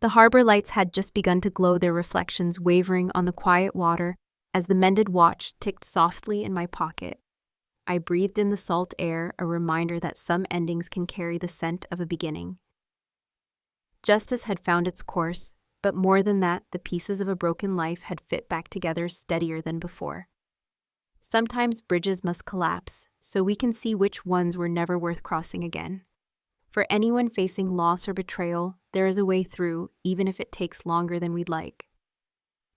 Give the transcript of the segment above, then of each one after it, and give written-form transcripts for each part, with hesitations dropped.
The harbor lights had just begun to glow, their reflections wavering on the quiet water as the mended watch ticked softly in my pocket. I breathed in the salt air, a reminder that some endings can carry the scent of a beginning. Justice had found its course, but more than that, the pieces of a broken life had fit back together steadier than before. Sometimes bridges must collapse, so we can see which ones were never worth crossing again. For anyone facing loss or betrayal, there is a way through, even if it takes longer than we'd like.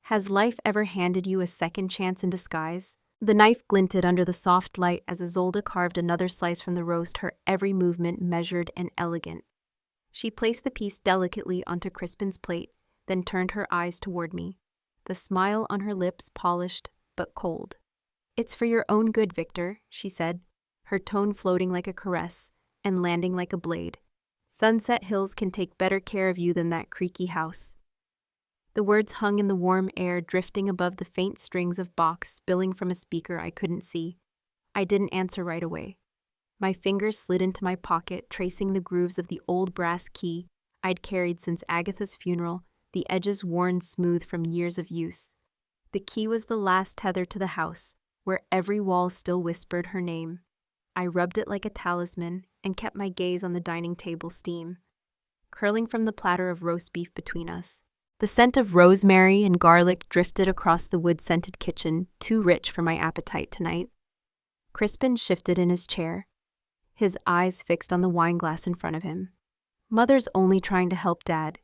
Has life ever handed you a second chance in disguise? The knife glinted under the soft light as Isolde carved another slice from the roast, her every movement measured and elegant. She placed the piece delicately onto Crispin's plate, then turned her eyes toward me, the smile on her lips polished but cold. "It's for your own good, Victor," she said, her tone floating like a caress and landing like a blade. "Sunset Hills can take better care of you than that creaky house." The words hung in the warm air, drifting above the faint strings of Bach spilling from a speaker I couldn't see. I didn't answer right away. My fingers slid into my pocket, tracing the grooves of the old brass key I'd carried since Agatha's funeral, the edges worn smooth from years of use. The key was the last tether to the house, where every wall still whispered her name. I rubbed it like a talisman and kept my gaze on the dining table steam, curling from the platter of roast beef between us. The scent of rosemary and garlic drifted across the wood-scented kitchen, too rich for my appetite tonight. Crispin shifted in his chair, his eyes fixed on the wine glass in front of him. "Mother's only trying to help Dad."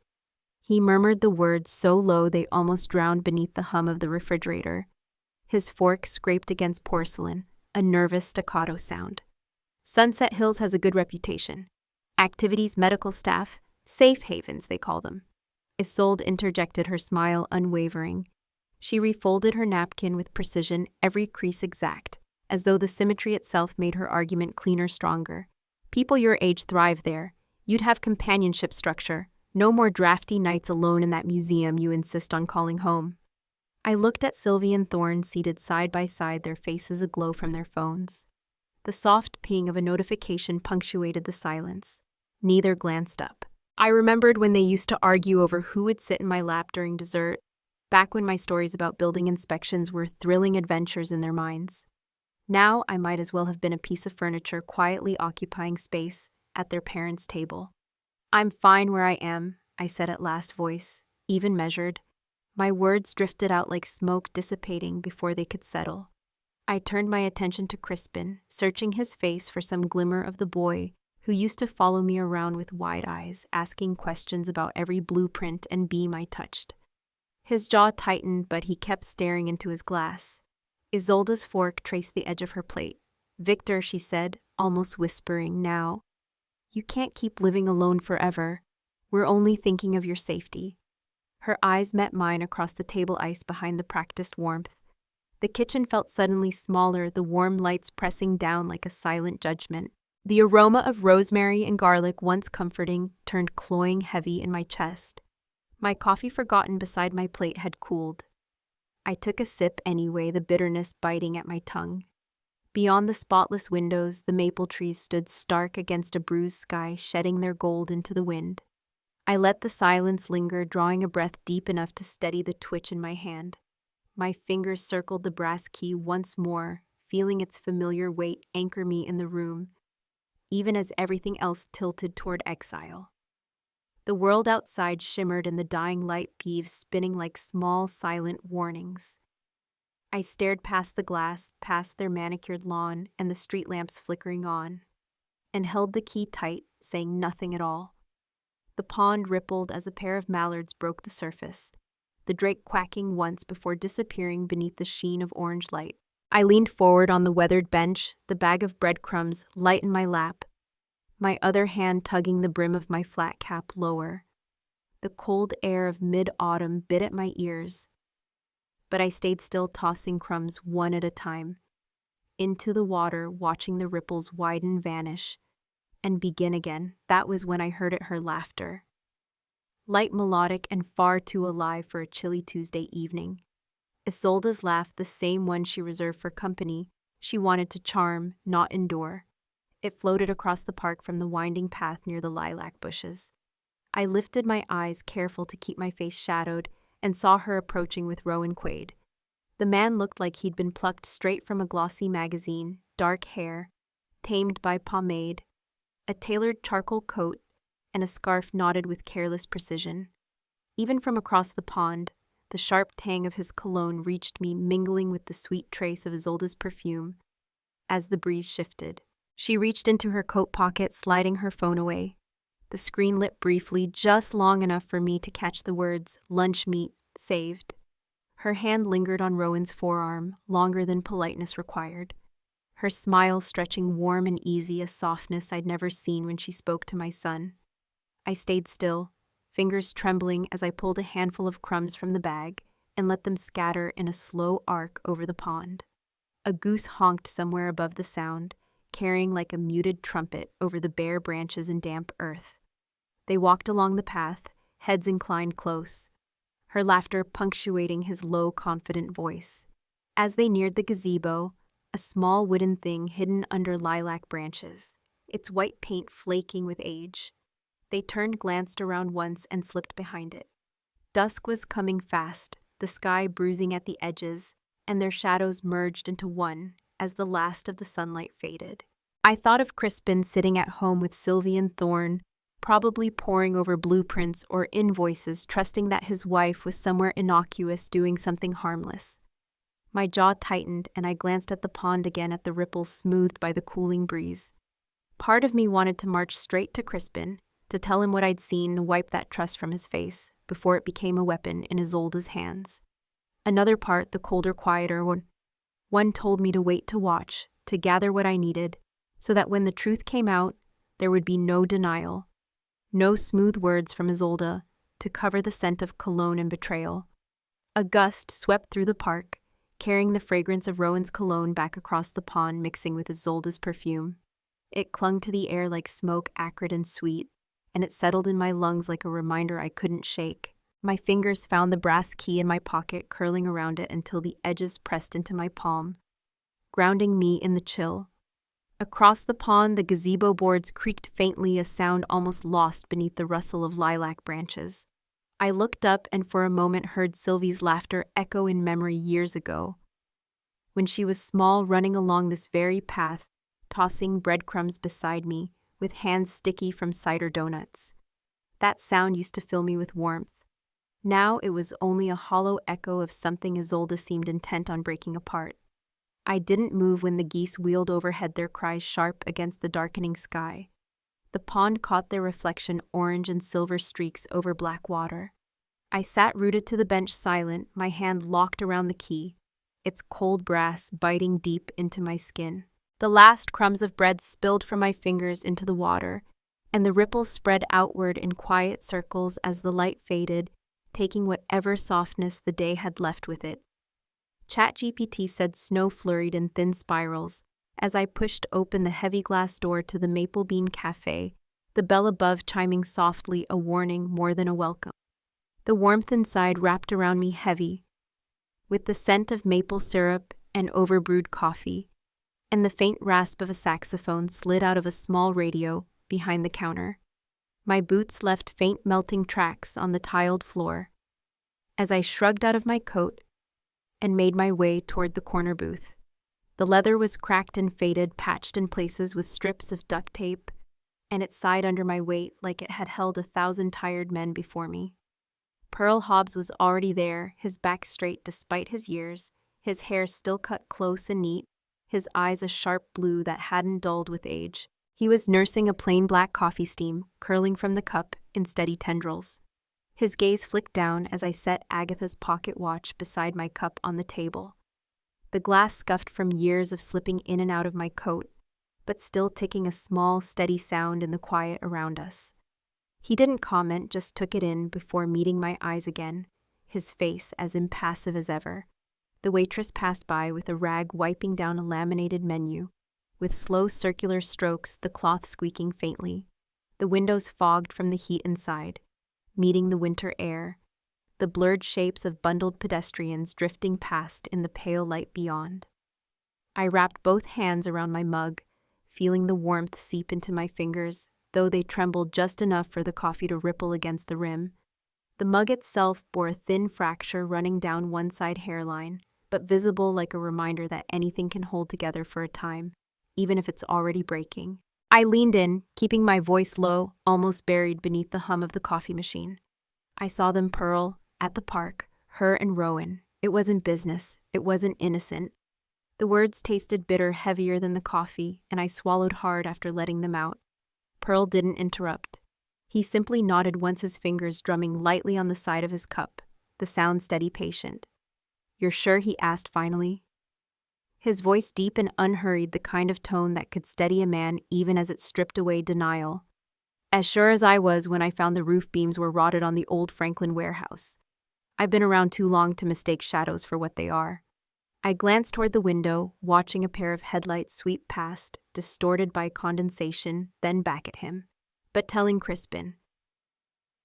He murmured the words so low they almost drowned beneath the hum of the refrigerator. His fork scraped against porcelain, a nervous staccato sound. "Sunset Hills has a good reputation. Activities, medical staff, safe havens, they call them." Isolde interjected, her smile unwavering. She refolded her napkin with precision, every crease exact, as though the symmetry itself made her argument cleaner, stronger. "People your age thrive there. You'd have companionship structure. No more drafty nights alone in that museum you insist on calling home." I looked at Sylvie and Thorne seated side by side, their faces aglow from their phones. The soft ping of a notification punctuated the silence. Neither glanced up. I remembered when they used to argue over who would sit in my lap during dessert, back when my stories about building inspections were thrilling adventures in their minds. Now I might as well have been a piece of furniture quietly occupying space at their parents' table. "I'm fine where I am," I said at last, voice even measured. My words drifted out like smoke dissipating before they could settle. I turned my attention to Crispin, searching his face for some glimmer of the boy who used to follow me around with wide eyes, asking questions about every blueprint and beam I touched. His jaw tightened, but he kept staring into his glass. Isolde's fork traced the edge of her plate. "Victor," she said, almost whispering now, "you can't keep living alone forever. We're only thinking of your safety." Her eyes met mine across the table ice behind the practiced warmth. The kitchen felt suddenly smaller, the warm lights pressing down like a silent judgment. The aroma of rosemary and garlic, once comforting, turned cloying heavy in my chest. My coffee, forgotten beside my plate, had cooled. I took a sip anyway, the bitterness biting at my tongue. Beyond the spotless windows, the maple trees stood stark against a bruised sky, shedding their gold into the wind. I let the silence linger, drawing a breath deep enough to steady the twitch in my hand. My fingers circled the brass key once more, feeling its familiar weight anchor me in the room, even as everything else tilted toward exile. The world outside shimmered in the dying light, leaves spinning like small, silent warnings. I stared past the glass, past their manicured lawn and the street lamps flickering on, and held the key tight, saying nothing at all. The pond rippled as a pair of mallards broke the surface, the drake quacking once before disappearing beneath the sheen of orange light. I leaned forward on the weathered bench, the bag of breadcrumbs light in my lap, my other hand tugging the brim of my flat cap lower. The cold air of mid-autumn bit at my ears, but I stayed still, tossing crumbs one at a time, into the water, watching the ripples widen, vanish, and begin again. That was when I heard it, her laughter. Light, melodic, and far too alive for a chilly Tuesday evening. Isolde's laugh, the same one she reserved for company she wanted to charm, not endure. It floated across the park from the winding path near the lilac bushes. I lifted my eyes, careful to keep my face shadowed, and saw her approaching with Rowan Quaid. The man looked like he'd been plucked straight from a glossy magazine, dark hair, tamed by pomade, a tailored charcoal coat, and a scarf knotted with careless precision. Even from across the pond, the sharp tang of his cologne reached me, mingling with the sweet trace of Isolde's perfume. As the breeze shifted, she reached into her coat pocket, sliding her phone away. The screen lit briefly, just long enough for me to catch the words, "Lunch meat, saved." Her hand lingered on Rowan's forearm, longer than politeness required. Her smile stretching warm and easy, a softness I'd never seen when she spoke to my son. I stayed still, fingers trembling as I pulled a handful of crumbs from the bag and let them scatter in a slow arc over the pond. A goose honked somewhere above the sound, carrying like a muted trumpet over the bare branches and damp earth. They walked along the path, heads inclined close, her laughter punctuating his low, confident voice. As they neared the gazebo, a small wooden thing hidden under lilac branches, its white paint flaking with age. They turned, glanced around once, and slipped behind it. Dusk was coming fast, the sky bruising at the edges, and their shadows merged into one as the last of the sunlight faded. I thought of Crispin sitting at home with Sylvie and Thorne, probably poring over blueprints or invoices, trusting that his wife was somewhere innocuous doing something harmless. My jaw tightened, and I glanced at the pond again, at the ripples smoothed by the cooling breeze. Part of me wanted to march straight to Crispin, to tell him what I'd seen and wipe that trust from his face before it became a weapon in Isolde's hands. Another part, the colder, quieter one told me to wait, to watch, to gather what I needed, so that when the truth came out, there would be no denial, no smooth words from Isolde to cover the scent of cologne and betrayal. A gust swept through the park, carrying the fragrance of Rowan's cologne back across the pond, mixing with Isolde's perfume. It clung to the air like smoke, acrid and sweet, and it settled in my lungs like a reminder I couldn't shake. My fingers found the brass key in my pocket, curling around it until the edges pressed into my palm, grounding me in the chill. Across the pond, the gazebo boards creaked faintly, a sound almost lost beneath the rustle of lilac branches. I looked up and for a moment heard Sylvie's laughter echo in memory years ago, when she was small, running along this very path, tossing breadcrumbs beside me, with hands sticky from cider donuts. That sound used to fill me with warmth. Now it was only a hollow echo of something Isolde seemed intent on breaking apart. I didn't move when the geese wheeled overhead, their cries sharp against the darkening sky. The pond caught their reflection, orange and silver streaks over black water. I sat rooted to the bench, silent, my hand locked around the key, its cold brass biting deep into my skin. The last crumbs of bread spilled from my fingers into the water, and the ripples spread outward in quiet circles as the light faded, taking whatever softness the day had left with it. ChatGPT said snow flurried in thin spirals as I pushed open the heavy glass door to the Maple Bean Cafe, the bell above chiming softly, a warning more than a welcome. The warmth inside wrapped around me heavy, with the scent of maple syrup and overbrewed coffee, and the faint rasp of a saxophone slid out of a small radio behind the counter. My boots left faint melting tracks on the tiled floor as I shrugged out of my coat and made my way toward the corner booth. The leather was cracked and faded, patched in places with strips of duct tape, and it sighed under my weight like it had held 1,000 tired men before me. Pearl Hobbs was already there, his back straight despite his years, his hair still cut close and neat, his eyes a sharp blue that hadn't dulled with age. He was nursing a plain black coffee steam, curling from the cup in steady tendrils. His gaze flicked down as I set Agatha's pocket watch beside my cup on the table. The glass scuffed from years of slipping in and out of my coat, but still ticking a small, steady sound in the quiet around us. He didn't comment, just took it in before meeting my eyes again, his face as impassive as ever. The waitress passed by with a rag wiping down a laminated menu, with slow circular strokes, the cloth squeaking faintly. The windows fogged from the heat inside, meeting the winter air, the blurred shapes of bundled pedestrians drifting past in the pale light beyond. I wrapped both hands around my mug, feeling the warmth seep into my fingers, though they trembled just enough for the coffee to ripple against the rim. The mug itself bore a thin fracture running down one side hairline, but visible like a reminder that anything can hold together for a time, even if it's already breaking. I leaned in, keeping my voice low, almost buried beneath the hum of the coffee machine. I saw them, Pearl, at the park, her and Rowan. It wasn't business. It wasn't innocent. The words tasted bitter, heavier than the coffee, and I swallowed hard after letting them out. Pearl didn't interrupt. He simply nodded once, his fingers drumming lightly on the side of his cup, the sound steady, patient. "You're sure?" he asked finally. His voice deep and unhurried, the kind of tone that could steady a man even as it stripped away denial. As sure as I was when I found the roof beams were rotted on the old Franklin warehouse. I've been around too long to mistake shadows for what they are. I glanced toward the window, watching a pair of headlights sweep past, distorted by condensation, then back at him, but telling Crispin.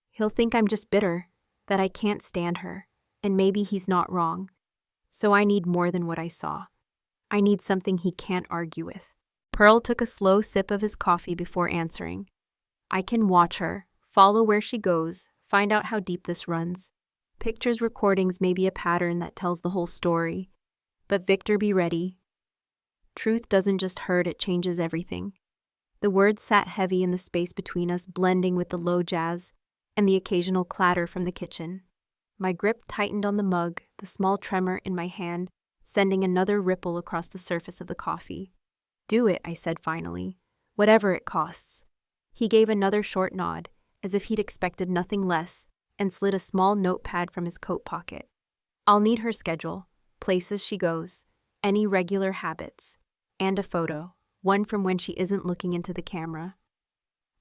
He'll think I'm just bitter, that I can't stand her, and maybe he's not wrong. So I need more than what I saw. I need something he can't argue with. Pearl took a slow sip of his coffee before answering. I can watch her, follow where she goes, find out how deep this runs. Pictures, recordings may be a pattern that tells the whole story. But Victor, be ready. Truth doesn't just hurt, it changes everything. The words sat heavy in the space between us, blending with the low jazz and the occasional clatter from the kitchen. My grip tightened on the mug, the small tremor in my hand sending another ripple across the surface of the coffee. Do it, I said finally, whatever it costs. He gave another short nod, as if he'd expected nothing less, and slid a small notepad from his coat pocket. I'll need her schedule, places she goes, any regular habits, and a photo, one from when she isn't looking into the camera.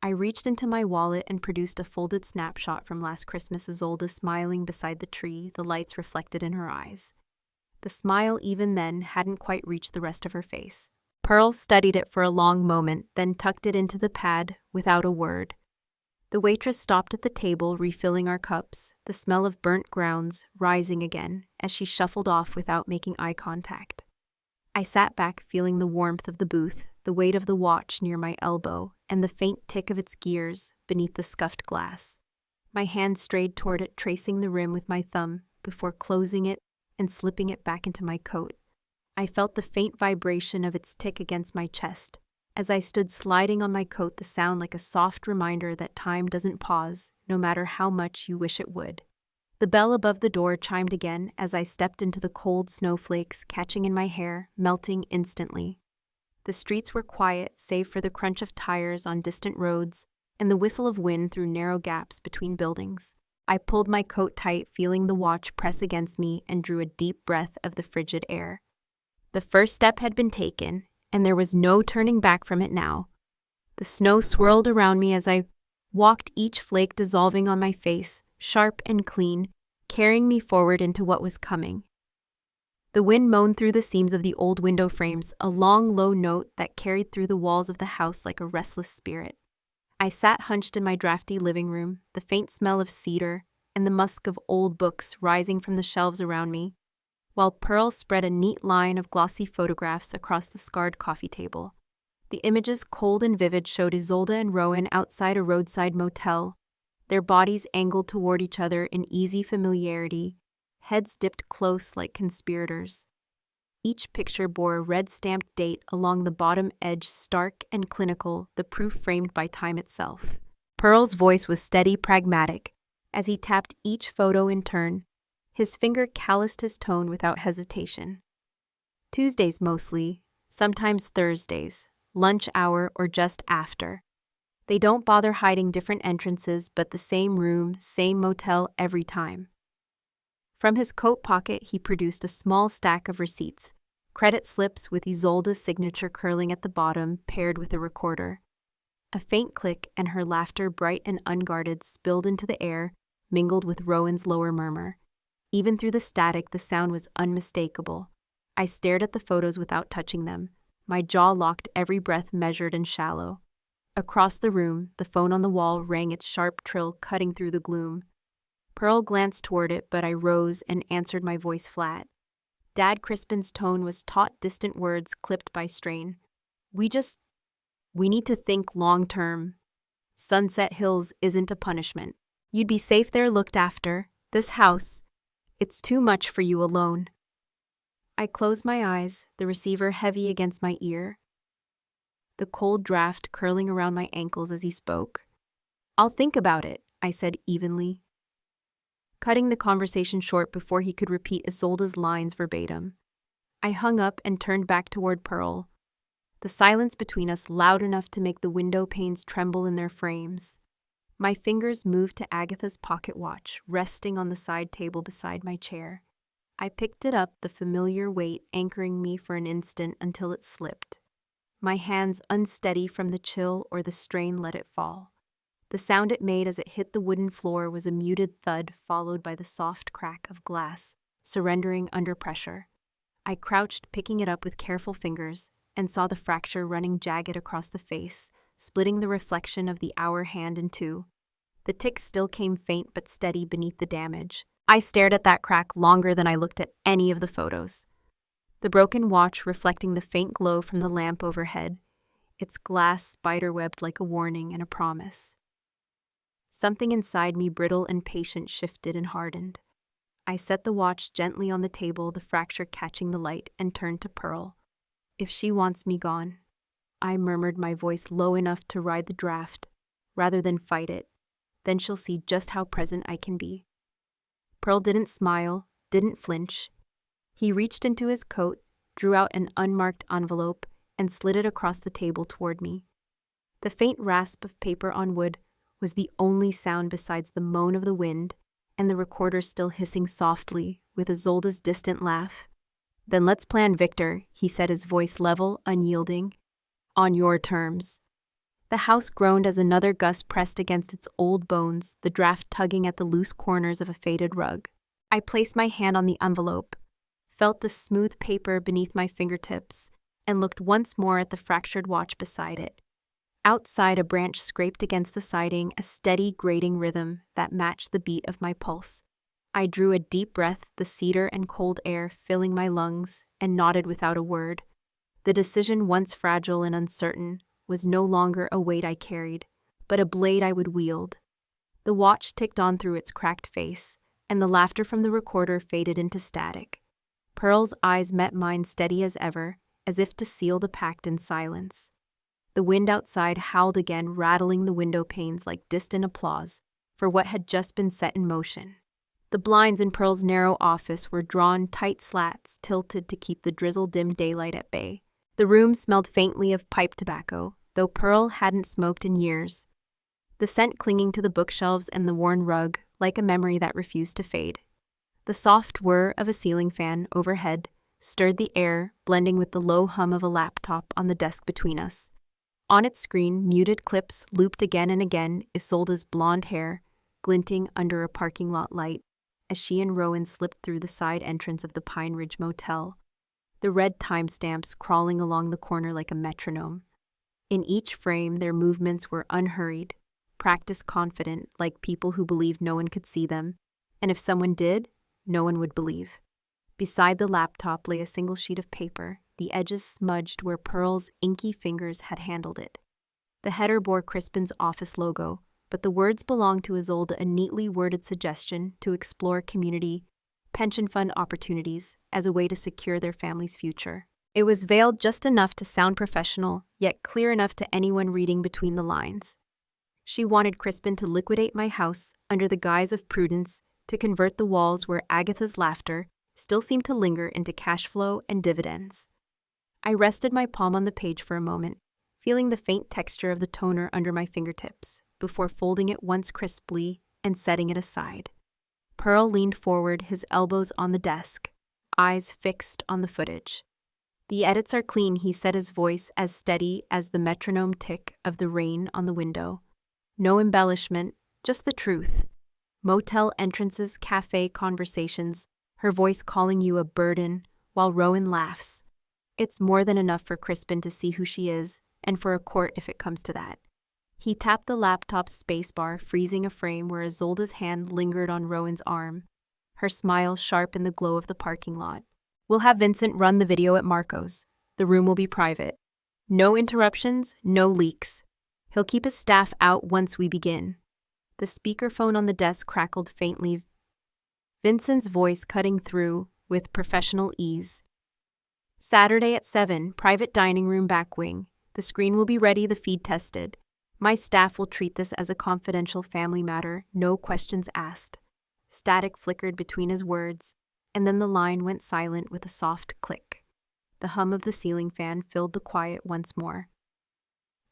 I reached into my wallet and produced a folded snapshot from last Christmas, Isolde smiling beside the tree, the lights reflected in her eyes. The smile even then hadn't quite reached the rest of her face. Pearl studied it for a long moment, then tucked it into the pad without a word. The waitress stopped at the table, refilling our cups, the smell of burnt grounds rising again as she shuffled off without making eye contact. I sat back, feeling the warmth of the booth, the weight of the watch near my elbow, and the faint tick of its gears beneath the scuffed glass. My hand strayed toward it, tracing the rim with my thumb before closing it and slipping it back into my coat. I felt the faint vibration of its tick against my chest. As I stood sliding on my coat, the sound like a soft reminder that time doesn't pause, no matter how much you wish it would. The bell above the door chimed again as I stepped into the cold snowflakes, catching in my hair, melting instantly. The streets were quiet, save for the crunch of tires on distant roads and the whistle of wind through narrow gaps between buildings. I pulled my coat tight, feeling the watch press against me, and drew a deep breath of the frigid air. The first step had been taken, and there was no turning back from it now. The snow swirled around me as I walked, each flake dissolving on my face, sharp and clean, carrying me forward into what was coming. The wind moaned through the seams of the old window frames, a long, low note that carried through the walls of the house like a restless spirit. I sat hunched in my drafty living room, the faint smell of cedar and the musk of old books rising from the shelves around me, while Pearl spread a neat line of glossy photographs across the scarred coffee table. The images, cold and vivid, showed Isolde and Rowan outside a roadside motel, their bodies angled toward each other in easy familiarity, heads dipped close like conspirators. Each picture bore a red-stamped date along the bottom edge, stark and clinical, the proof framed by time itself. Pearl's voice was steady, pragmatic. As he tapped each photo in turn, his finger calloused his tone without hesitation. Tuesdays mostly, sometimes Thursdays, lunch hour or just after. They don't bother hiding different entrances, but the same room, same motel every time. From his coat pocket, he produced a small stack of receipts, credit slips with Isolde's signature curling at the bottom, paired with a recorder. A faint click, and her laughter, bright and unguarded, spilled into the air, mingled with Rowan's lower murmur. Even through the static, the sound was unmistakable. I stared at the photos without touching them, my jaw locked, every breath measured and shallow. Across the room, the phone on the wall rang its sharp trill, cutting through the gloom. Pearl glanced toward it, but I rose and answered, my voice flat. Dad Crispin's tone was taut, distant words clipped by strain. We need to think long-term. Sunset Hills isn't a punishment. You'd be safe there looked after. This house, it's too much for you alone. I closed my eyes, the receiver heavy against my ear, the cold draft curling around my ankles as he spoke. I'll think about it, I said evenly, cutting the conversation short before he could repeat Isolde's lines verbatim. I hung up and turned back toward Pearl, the silence between us loud enough to make the window panes tremble in their frames. My fingers moved to Agatha's pocket watch, resting on the side table beside my chair. I picked it up, the familiar weight anchoring me for an instant until it slipped. My hands unsteady from the chill or the strain let it fall. The sound it made as it hit the wooden floor was a muted thud followed by the soft crack of glass, surrendering under pressure. I crouched, picking it up with careful fingers, and saw the fracture running jagged across the face, splitting the reflection of the hour hand in two. The tick still came faint but steady beneath the damage. I stared at that crack longer than I looked at any of the photos. The broken watch reflecting the faint glow from the lamp overhead, its glass spider-webbed like a warning and a promise. Something inside me, brittle and patient, shifted and hardened. I set the watch gently on the table, the fracture catching the light, and turned to Pearl. If she wants me gone, I murmured, my voice low enough to ride the draft, rather than fight it. Then she'll see just how present I can be. Pearl didn't smile, didn't flinch. He reached into his coat, drew out an unmarked envelope, and slid it across the table toward me. The faint rasp of paper on wood was the only sound besides the moan of the wind and the recorder still hissing softly with Isolde's distant laugh. Then let's plan, Victor, he said, his voice level, unyielding. On your terms. The house groaned as another gust pressed against its old bones, the draft tugging at the loose corners of a faded rug. I placed my hand on the envelope, felt the smooth paper beneath my fingertips, and looked once more at the fractured watch beside it. Outside, a branch scraped against the siding, a steady, grating rhythm that matched the beat of my pulse. I drew a deep breath, the cedar and cold air filling my lungs, and nodded without a word. The decision, once fragile and uncertain, was no longer a weight I carried, but a blade I would wield. The watch ticked on through its cracked face, and the laughter from the recorder faded into static. Pearl's eyes met mine, steady as ever, as if to seal the pact in silence. The wind outside howled again, rattling the window panes like distant applause for what had just been set in motion. The blinds in Pearl's narrow office were drawn tight slats, tilted to keep the drizzle-dimmed daylight at bay. The room smelled faintly of pipe tobacco, though Pearl hadn't smoked in years. The scent clinging to the bookshelves and the worn rug, like a memory that refused to fade. The soft whir of a ceiling fan overhead stirred the air, blending with the low hum of a laptop on the desk between us. On its screen, muted clips looped again and again, Isolde's blonde hair, glinting under a parking lot light, as she and Rowan slipped through the side entrance of the Pine Ridge Motel, the red timestamps crawling along the corner like a metronome. In each frame, their movements were unhurried, practiced, confident, like people who believed no one could see them, and if someone did, no one would believe. Beside the laptop lay a single sheet of paper, the edges smudged where Pearl's inky fingers had handled it. The header bore Crispin's office logo, but the words belonged to Isolde, a neatly worded suggestion to explore community pension fund opportunities as a way to secure their family's future. It was veiled just enough to sound professional, yet clear enough to anyone reading between the lines. She wanted Crispin to liquidate my house under the guise of prudence, to convert the walls where Agatha's laughter still seemed to linger into cash flow and dividends. I rested my palm on the page for a moment, feeling the faint texture of the toner under my fingertips, before folding it once crisply and setting it aside. Pearl leaned forward, his elbows on the desk, eyes fixed on the footage. The edits are clean, he said, his voice as steady as the metronome tick of the rain on the window. No embellishment, just the truth. Motel entrances, cafe conversations, her voice calling you a burden, while Rowan laughs. It's more than enough for Crispin to see who she is, and for a court if it comes to that. He tapped the laptop's spacebar, freezing a frame where Isolde's hand lingered on Rowan's arm, her smile sharp in the glow of the parking lot. We'll have Vincent run the video at Marco's. The room will be private. No interruptions, no leaks. He'll keep his staff out once we begin. The speakerphone on the desk crackled faintly, Vincent's voice cutting through with professional ease. Saturday at 7, private dining room back wing. The screen will be ready, the feed tested. My staff will treat this as a confidential family matter, no questions asked. Static flickered between his words, and then the line went silent with a soft click. The hum of the ceiling fan filled the quiet once more.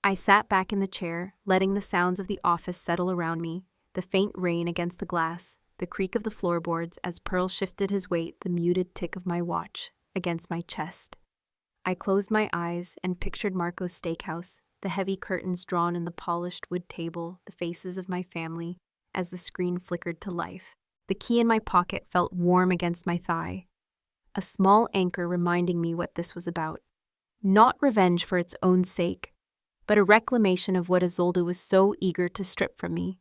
I sat back in the chair, letting the sounds of the office settle around me, the faint rain against the glass, the creak of the floorboards as Pearl shifted his weight, the muted tick of my watch against my chest. I closed my eyes and pictured Marco's steakhouse, the heavy curtains drawn in the polished wood table, the faces of my family, as the screen flickered to life. The key in my pocket felt warm against my thigh, a small anchor reminding me what this was about. Not revenge for its own sake, but a reclamation of what Isolde was so eager to strip from me.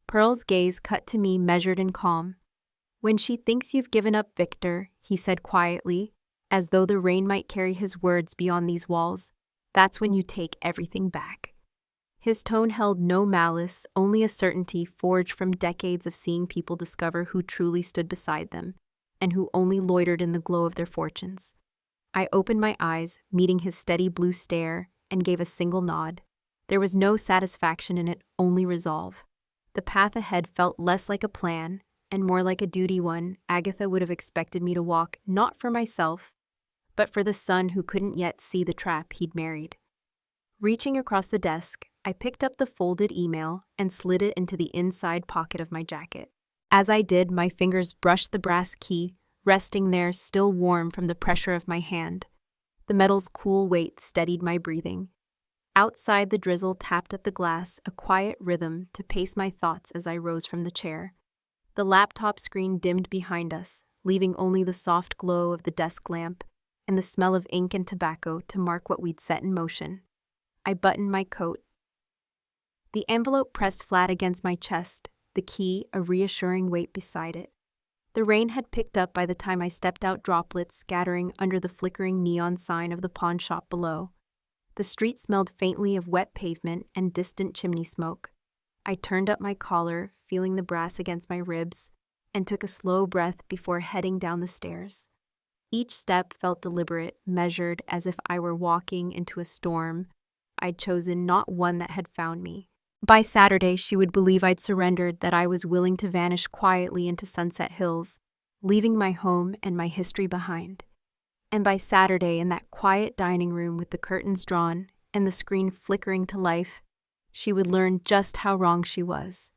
Pearl's gaze cut to me, measured and calm. "When she thinks you've given up Victor," he said quietly, as though the rain might carry his words beyond these walls, "that's when you take everything back." His tone held no malice, only a certainty forged from decades of seeing people discover who truly stood beside them, and who only loitered in the glow of their fortunes. I opened my eyes, meeting his steady blue stare, and gave a single nod. There was no satisfaction in it, only resolve. The path ahead felt less like a plan, and more like a duty one Agatha would have expected me to walk, not for myself, but for the son who couldn't yet see the trap he'd married. Reaching across the desk, I picked up the folded email and slid it into the inside pocket of my jacket. As I did, my fingers brushed the brass key, resting there still warm from the pressure of my hand. The metal's cool weight steadied my breathing. Outside, the drizzle tapped at the glass, a quiet rhythm to pace my thoughts as I rose from the chair. The laptop screen dimmed behind us, leaving only the soft glow of the desk lamp and the smell of ink and tobacco to mark what we'd set in motion. I buttoned my coat. The envelope pressed flat against my chest, the key a reassuring weight beside it. The rain had picked up by the time I stepped out, droplets scattering under the flickering neon sign of the pawn shop below. The street smelled faintly of wet pavement and distant chimney smoke. I turned up my collar, feeling the brass against my ribs, and took a slow breath before heading down the stairs. Each step felt deliberate, measured, as if I were walking into a storm I'd chosen, not one that had found me. By Saturday, she would believe I'd surrendered, that I was willing to vanish quietly into Sunset Hills, leaving my home and my history behind. And by Saturday, in that quiet dining room with the curtains drawn and the screen flickering to life, she would learn just how wrong she was.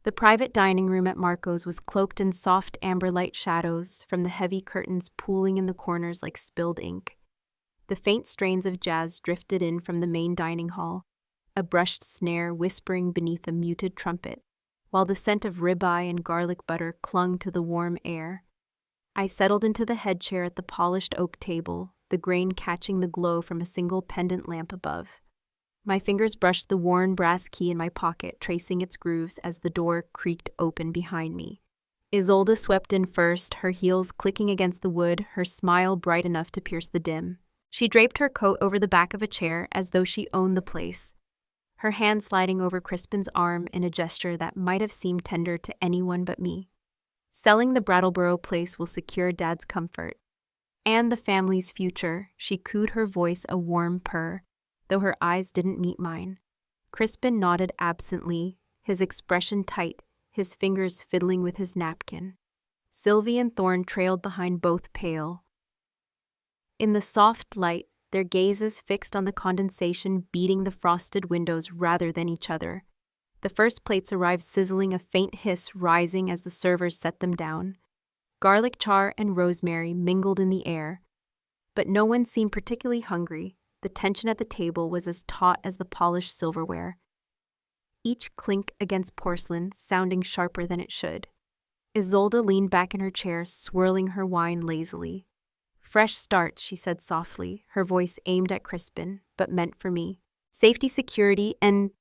The private dining room at Marco's was cloaked in soft amber light shadows from the heavy curtains pooling in the corners like spilled ink. The faint strains of jazz drifted in from the main dining hall, a brushed snare whispering beneath a muted trumpet, while the scent of ribeye and garlic butter clung to the warm air. I settled into the head chair at the polished oak table, the grain catching the glow from a single pendant lamp above. My fingers brushed the worn brass key in my pocket, tracing its grooves as the door creaked open behind me. Isolde swept in first, her heels clicking against the wood, her smile bright enough to pierce the dim. She draped her coat over the back of a chair as though she owned the place, her hand sliding over Crispin's arm in a gesture that might have seemed tender to anyone but me. "Selling the Brattleboro place will secure Dad's comfort. And the family's future," she cooed, her voice a warm purr, though her eyes didn't meet mine. Crispin nodded absently, his expression tight, his fingers fiddling with his napkin. Sylvie and Thorne trailed behind, both pale. In the soft light, their gazes fixed on the condensation beating the frosted windows rather than each other. The first plates arrived, sizzling, a faint hiss rising as the servers set them down. Garlic char and rosemary mingled in the air, but no one seemed particularly hungry. The tension at the table was as taut as the polished silverware, each clink against porcelain sounding sharper than it should. Isolde leaned back in her chair, swirling her wine lazily. "Fresh starts," she said softly, her voice aimed at Crispin, but meant for me. "Safety, security, and,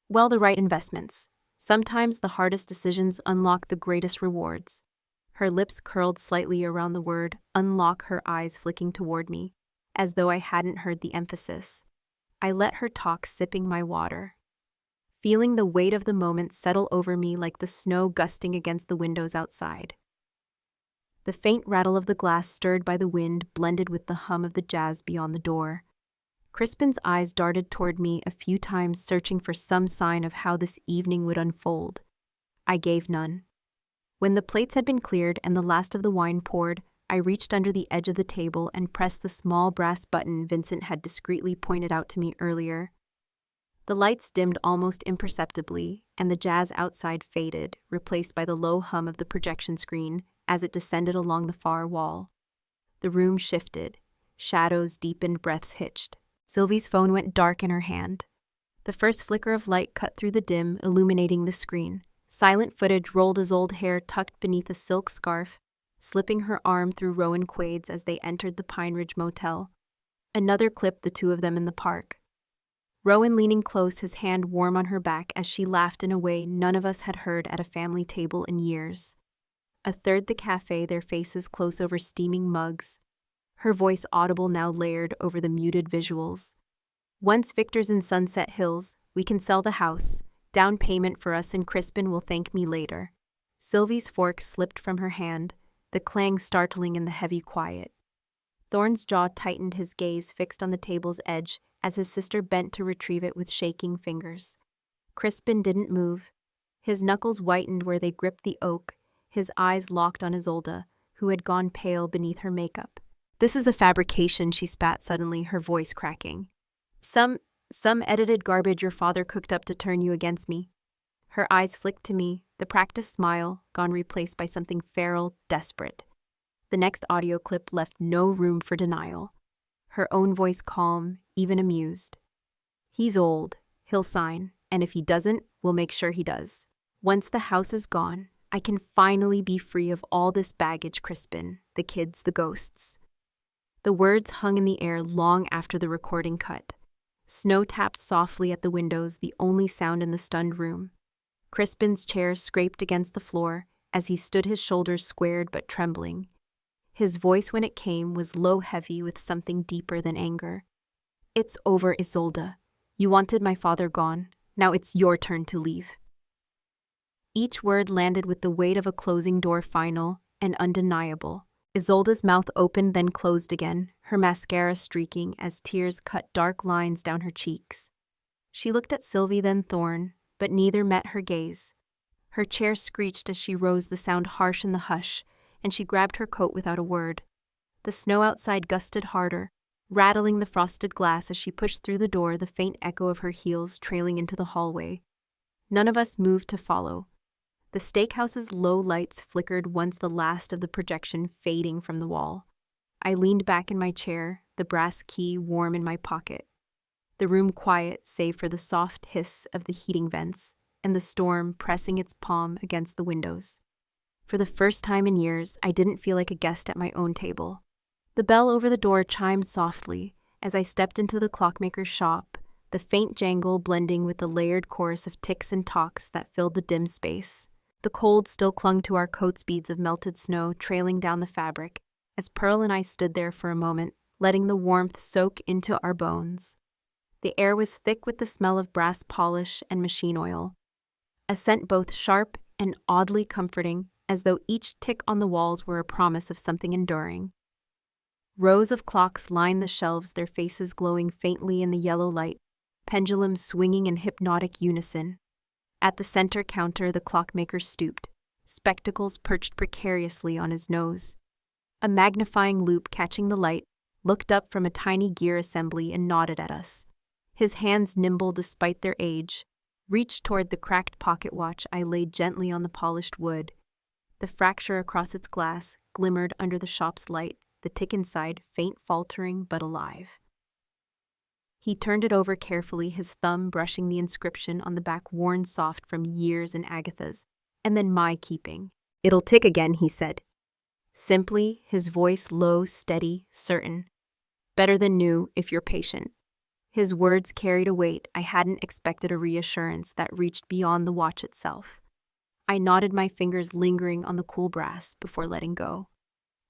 well, the right investments. Sometimes the hardest decisions unlock the greatest rewards." Her lips curled slightly around the word unlock, her eyes flicking toward me, as though I hadn't heard the emphasis. I let her talk, sipping my water. feeling the weight of the moment settle over me like the snow gusting against the windows outside. The faint rattle of the glass stirred by the wind blended with the hum of the jazz beyond the door. Crispin's eyes darted toward me a few times, searching for some sign of how this evening would unfold. I gave none. When the plates had been cleared and the last of the wine poured, I reached under the edge of the table and pressed the small brass button Vincent had discreetly pointed out to me earlier. The lights dimmed almost imperceptibly, and the jazz outside faded, replaced by the low hum of the projection screen as it descended along the far wall. The room shifted. Shadows deepened, breaths hitched. Sylvie's phone went dark in her hand. The first flicker of light cut through the dim, illuminating the screen. Silent footage rolled Isolde's hair tucked beneath a silk scarf, slipping her arm through Rowan Quaid's as they entered the Pine Ridge Motel. Another clip, the two of them in the park. Rowan leaning close, his hand warm on her back as she laughed in a way none of us had heard at a family table in years. A third, the cafe, their faces close over steaming mugs. Her voice audible, now layered over the muted visuals. Once Victor's in Sunset Hills, we can sell the house. Down payment for us, and Crispin will thank me later. Sylvie's fork slipped from her hand, the clang startling in the heavy quiet. Thorne's jaw tightened, his gaze fixed on the table's edge as his sister bent to retrieve it with shaking fingers. Crispin didn't move. His knuckles whitened where they gripped the oak, his eyes locked on Isolde, who had gone pale beneath her makeup. "This is a fabrication," she spat suddenly, her voice cracking. Some edited garbage your father cooked up to turn you against me." Her eyes flicked to me, the practiced smile gone, replaced by something feral, desperate. The next audio clip left no room for denial. Her own voice calm, even amused. "He's old. He'll sign, and if he doesn't, we'll make sure he does. Once the house is gone, I can finally be free of all this baggage, Crispin, the kids, the ghosts." The words hung in the air long after the recording cut. Snow tapped softly at the windows, the only sound in the stunned room. Crispin's chair scraped against the floor as he stood, his shoulders squared but trembling. His voice, when it came, was low, heavy with something deeper than anger. "It's over, Isolde. You wanted my father gone. Now it's your turn to leave." Each word landed with the weight of a closing door, final and undeniable. Isolde's mouth opened, then closed again, her mascara streaking as tears cut dark lines down her cheeks. She looked at Sylvie, then Thorne, but neither met her gaze. Her chair screeched as she rose, the sound harsh in the hush, and she grabbed her coat without a word. The snow outside gusted harder, rattling the frosted glass as she pushed through the door, the faint echo of her heels trailing into the hallway. None of us moved to follow. The steakhouse's low lights flickered, once the last of the projection fading from the wall. I leaned back in my chair, the brass key warm in my pocket. The room quiet, save for the soft hiss of the heating vents and the storm pressing its palm against the windows. For the first time in years, I didn't feel like a guest at my own table. The bell over the door chimed softly as I stepped into the clockmaker's shop, the faint jangle blending with the layered chorus of ticks and tocks that filled the dim space. The cold still clung to our coats, beads of melted snow trailing down the fabric, as Pearl and I stood there for a moment, letting the warmth soak into our bones. The air was thick with the smell of brass polish and machine oil, a scent both sharp and oddly comforting, as though each tick on the walls were a promise of something enduring. Rows of clocks lined the shelves, their faces glowing faintly in the yellow light, pendulums swinging in hypnotic unison. At the center counter, the clockmaker stooped, spectacles perched precariously on his nose. A magnifying loupe catching the light, looked up from a tiny gear assembly and nodded at us. His hands, nimble despite their age, reached toward the cracked pocket watch I laid gently on the polished wood. The fracture across its glass glimmered under the shop's light, the tick inside faint, faltering, but alive. He turned it over carefully, his thumb brushing the inscription on the back, worn soft from years in Agatha's, and then my keeping. "It'll tick again," he said. Simply, his voice low, steady, certain. "Better than new, if you're patient." His words carried a weight I hadn't expected, a reassurance that reached beyond the watch itself. I nodded, my fingers lingering on the cool brass before letting go.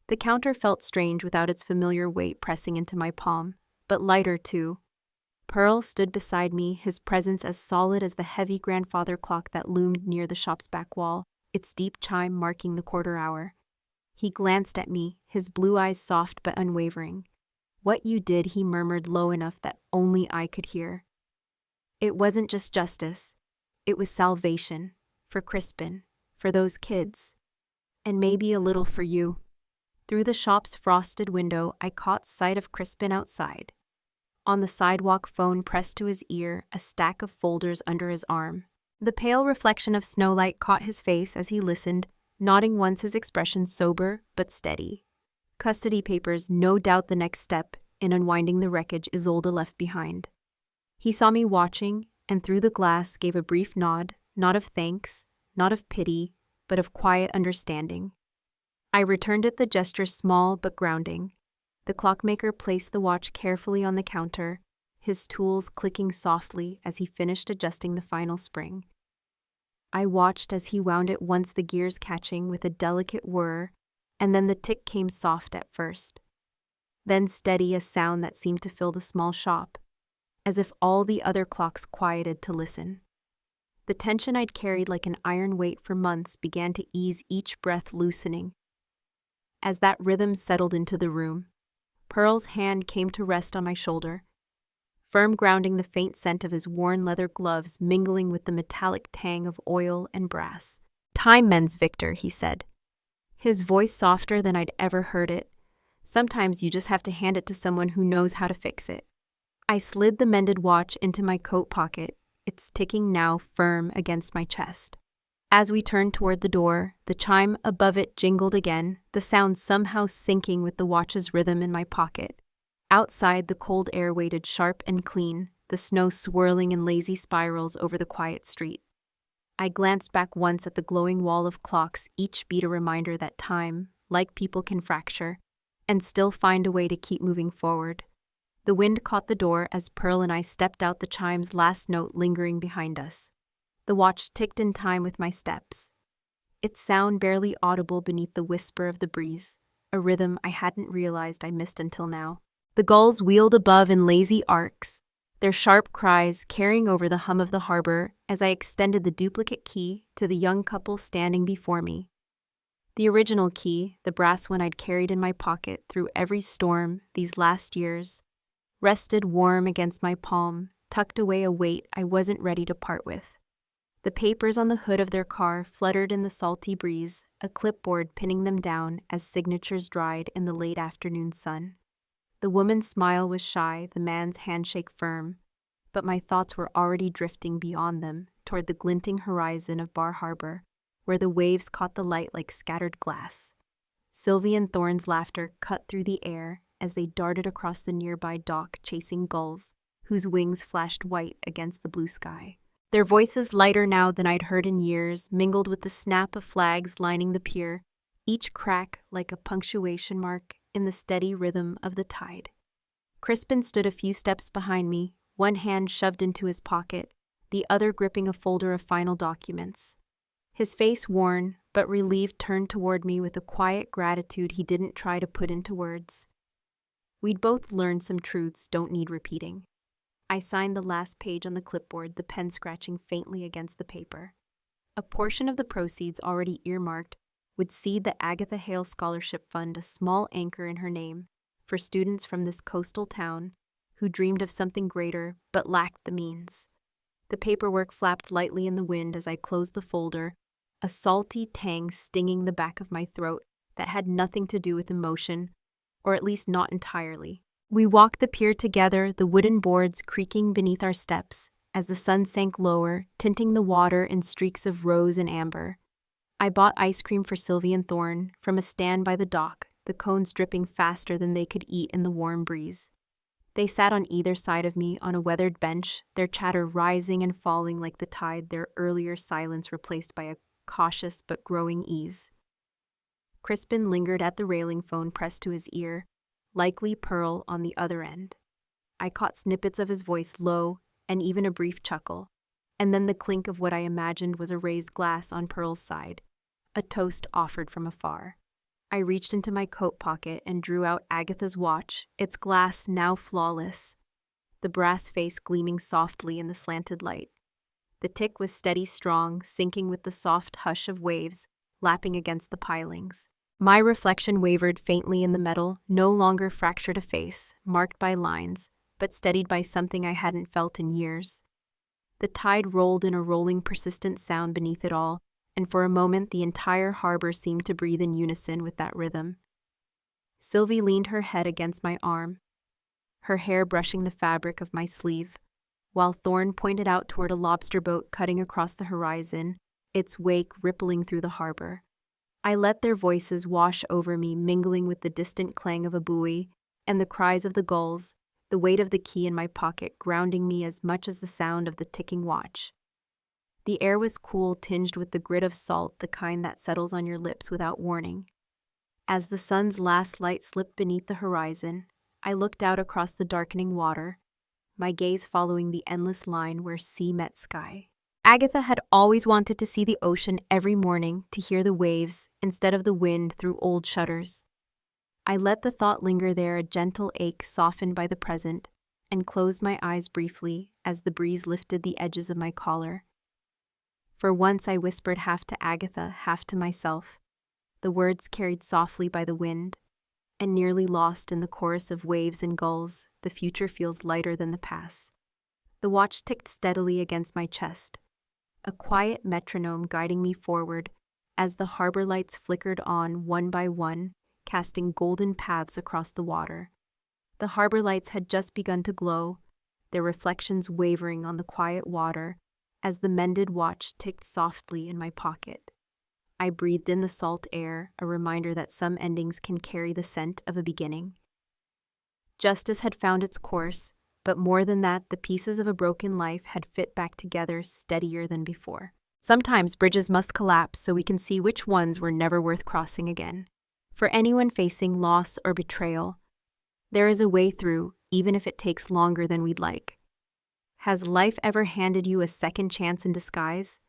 The counter felt strange without its familiar weight pressing into my palm, but lighter too. Pearl stood beside me, his presence as solid as the heavy grandfather clock that loomed near the shop's back wall, its deep chime marking the quarter hour. He glanced at me, his blue eyes soft but unwavering. "What you did," he murmured low enough that only I could hear. "It wasn't just justice. It was salvation. For Crispin. For those kids. And maybe a little for you." Through the shop's frosted window, I caught sight of Crispin outside. On the sidewalk, phone pressed to his ear, a stack of folders under his arm. The pale reflection of snowlight caught his face as he listened, nodding once, his expression sober but steady. Custody papers, no doubt the next step in unwinding the wreckage Isolde left behind. He saw me watching, and through the glass gave a brief nod, not of thanks, not of pity, but of quiet understanding. I returned it, the gesture small but grounding. The clockmaker placed the watch carefully on the counter, his tools clicking softly as he finished adjusting the final spring. I watched as he wound it, once the gears catching with a delicate whir, and then the tick came soft at first. Then steady, a sound that seemed to fill the small shop, as if all the other clocks quieted to listen. The tension I'd carried like an iron weight for months began to ease, each breath loosening. As that rhythm settled into the room, Pearl's hand came to rest on my shoulder, firm grounding, the faint scent of his worn leather gloves mingling with the metallic tang of oil and brass. "Time mends, Victor," he said, his voice softer than I'd ever heard it. "Sometimes you just have to hand it to someone who knows how to fix it." I slid the mended watch into my coat pocket, its ticking now firm against my chest. As we turned toward the door, the chime above it jingled again, the sound somehow syncing with the watch's rhythm in my pocket. Outside, the cold air waited sharp and clean, the snow swirling in lazy spirals over the quiet street. I glanced back once at the glowing wall of clocks, each beat a reminder that time, like people, can fracture, and still find a way to keep moving forward. The wind caught the door as Pearl and I stepped out, the chime's last note lingering behind us. The watch ticked in time with my steps, its sound barely audible beneath the whisper of the breeze, a rhythm I hadn't realized I missed until now. The gulls wheeled above in lazy arcs, their sharp cries carrying over the hum of the harbor as I extended the duplicate key to the young couple standing before me. The original key, the brass one I'd carried in my pocket through every storm these last years, rested warm against my palm, tucked away, a weight I wasn't ready to part with. The papers on the hood of their car fluttered in the salty breeze, a clipboard pinning them down as signatures dried in the late afternoon sun. The woman's smile was shy, the man's handshake firm, but my thoughts were already drifting beyond them, toward the glinting horizon of Bar Harbor, where the waves caught the light like scattered glass. Sylvie and Thorne's laughter cut through the air as they darted across the nearby dock, chasing gulls, whose wings flashed white against the blue sky. Their voices, lighter now than I'd heard in years, mingled with the snap of flags lining the pier, each crack like a punctuation mark in the steady rhythm of the tide. Crispin stood a few steps behind me, one hand shoved into his pocket, the other gripping a folder of final documents. His face worn, but relieved, turned toward me with a quiet gratitude he didn't try to put into words. We'd both learned some truths don't need repeating. I signed the last page on the clipboard, the pen scratching faintly against the paper. A portion of the proceeds, already earmarked, would seed the Agatha Hale Scholarship Fund, a small anchor in her name, for students from this coastal town who dreamed of something greater but lacked the means. The paperwork flapped lightly in the wind as I closed the folder, a salty tang stinging the back of my throat that had nothing to do with emotion, or at least not entirely. We walked the pier together, the wooden boards creaking beneath our steps, as the sun sank lower, tinting the water in streaks of rose and amber. I bought ice cream for Sylvie and Thorne from a stand by the dock, the cones dripping faster than they could eat in the warm breeze. They sat on either side of me on a weathered bench, their chatter rising and falling like the tide, their earlier silence replaced by a cautious but growing ease. Crispin lingered at the railing, phone pressed to his ear, likely Pearl on the other end. I caught snippets of his voice, low, and even a brief chuckle, and then the clink of what I imagined was a raised glass on Pearl's side, a toast offered from afar. I reached into my coat pocket and drew out Agatha's watch, its glass now flawless. the brass face gleaming softly in the slanted light. The tick was steady, strong, sinking with the soft hush of waves lapping against the pilings. My reflection wavered faintly in the metal, no longer fractured a face, marked by lines, but steadied by something I hadn't felt in years. The tide rolled in a rolling, persistent sound beneath it all, and for a moment the entire harbor seemed to breathe in unison with that rhythm. Sylvie leaned her head against my arm, her hair brushing the fabric of my sleeve, while Thorn pointed out toward a lobster boat cutting across the horizon, its wake rippling through the harbor. I let their voices wash over me, mingling with the distant clang of a buoy and the cries of the gulls, the weight of the key in my pocket grounding me as much as the sound of the ticking watch. The air was cool, tinged with the grit of salt, the kind that settles on your lips without warning. As the sun's last light slipped beneath the horizon, I looked out across the darkening water, my gaze following the endless line where sea met sky. Agatha had always wanted to see the ocean every morning, to hear the waves instead of the wind through old shutters. I let the thought linger there, a gentle ache softened by the present, and closed my eyes briefly as the breeze lifted the edges of my collar. For once I whispered, half to Agatha, half to myself, the words carried softly by the wind, and nearly lost in the chorus of waves and gulls. The future feels lighter than the past. The watch ticked steadily against my chest, a quiet metronome guiding me forward as the harbor lights flickered on one by one, casting golden paths across the water. The harbor lights had just begun to glow, their reflections wavering on the quiet water as the mended watch ticked softly in my pocket. I breathed in the salt air, a reminder that some endings can carry the scent of a beginning. Justice had found its course, but more than that, the pieces of a broken life had fit back together steadier than before. Sometimes bridges must collapse so we can see which ones were never worth crossing again. For anyone facing loss or betrayal, there is a way through, even if it takes longer than we'd like. Has life ever handed you a second chance in disguise?